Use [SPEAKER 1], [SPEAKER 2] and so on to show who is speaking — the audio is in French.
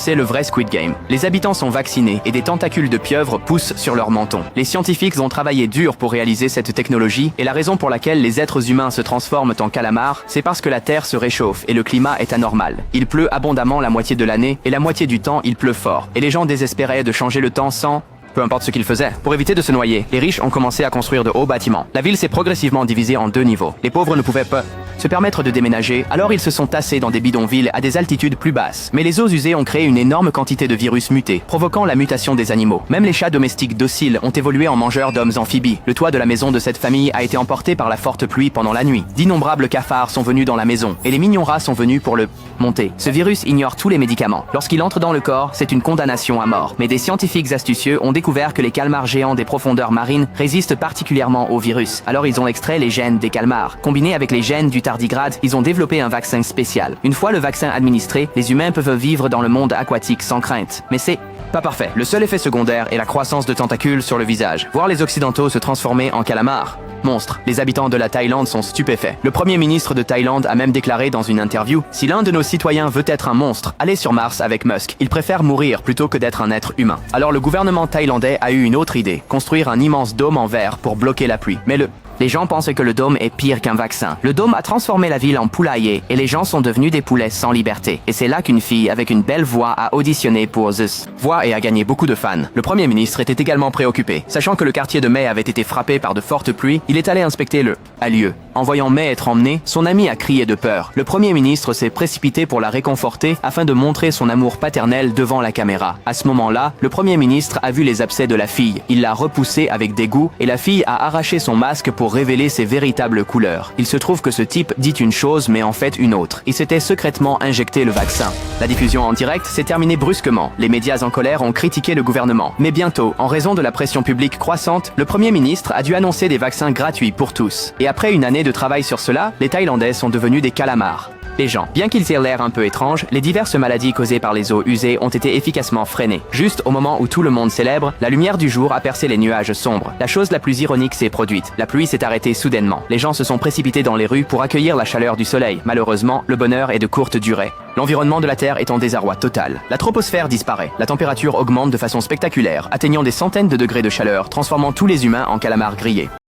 [SPEAKER 1] C'est le vrai Squid Game. Les habitants sont vaccinés et des tentacules de pieuvre poussent sur leur menton. Les scientifiques ont travaillé dur pour réaliser cette technologie et la raison pour laquelle les êtres humains se transforment en calamars, c'est parce que la Terre se réchauffe et le climat est anormal. Il pleut abondamment la moitié de l'année et la moitié du temps il pleut fort. Et les gens désespéraient de changer le temps sans... Peu importe ce qu'ils faisaient. Pour éviter de se noyer, les riches ont commencé à construire de hauts bâtiments. La ville s'est progressivement divisée en 2 niveaux. Les pauvres ne pouvaient pas se permettre de déménager, alors ils se sont tassés dans des bidonvilles à des altitudes plus basses. Mais les eaux usées ont créé une énorme quantité de virus mutés, provoquant la mutation des animaux. Même les chats domestiques dociles ont évolué en mangeurs d'hommes amphibies. Le toit de la maison de cette famille a été emporté par la forte pluie pendant la nuit. D'innombrables cafards sont venus dans la maison, et les mignons rats sont venus pour le monter. Ce virus ignore tous les médicaments. Lorsqu'il entre dans le corps, c'est une condamnation à mort. Mais des scientifiques astucieux ont découvert que les calmars géants des profondeurs marines résistent particulièrement au virus. Alors ils ont extrait les gènes des calmars. Combinés avec les gènes du tardigrade, ils ont développé un vaccin spécial. Une fois le vaccin administré, les humains peuvent vivre dans le monde aquatique sans crainte. Mais c'est pas parfait. Le seul effet secondaire est la croissance de tentacules sur le visage. Voir les Occidentaux se transformer en calamars. Monstre. Les habitants de la Thaïlande sont stupéfaits. Le premier ministre de Thaïlande a même déclaré dans une interview « Si l'un de nos citoyens veut être un monstre, allez sur Mars avec Musk. Il préfère mourir plutôt que d'être un être humain. » Alors le gouvernement thaïlandais a eu une autre idée, construire un immense dôme en verre pour bloquer la pluie. Mais les gens pensent que le dôme est pire qu'un vaccin. Le dôme a transformé la ville en poulailler et les gens sont devenus des poulets sans liberté. Et c'est là qu'une fille avec une belle voix a auditionné pour Zeus. Voix et a gagné beaucoup de fans. Le premier ministre était également préoccupé. Sachant que le quartier de Mai avait été frappé par de fortes pluies, il est allé inspecter le lieu. En voyant Mai être emmenée, son ami a crié de peur. Le premier ministre s'est précipité pour la réconforter afin de montrer son amour paternel devant la caméra. À ce moment-là, le premier ministre a vu les abcès de la fille. Il l'a repoussée avec dégoût et la fille a arraché son masque pour révéler ses véritables couleurs. Il se trouve que ce type dit une chose mais en fait une autre. Il s'était secrètement injecté le vaccin. La diffusion en direct s'est terminée brusquement. Les médias en colère ont critiqué le gouvernement. Mais bientôt, en raison de la pression publique croissante, le premier ministre a dû annoncer des vaccins gratuits pour tous. Et après une année de travail sur cela, les Thaïlandais sont devenus des calamars. Les gens, bien qu'ils aient l'air un peu étranges, les diverses maladies causées par les eaux usées ont été efficacement freinées. Juste au moment où tout le monde célèbre, la lumière du jour a percé les nuages sombres. La chose la plus ironique s'est produite. La pluie s'est arrêtée soudainement. Les gens se sont précipités dans les rues pour accueillir la chaleur du soleil. Malheureusement, le bonheur est de courte durée. L'environnement de la Terre est en désarroi total. La troposphère disparaît. La température augmente de façon spectaculaire, atteignant des centaines de degrés de chaleur, transformant tous les humains en calamars grillés.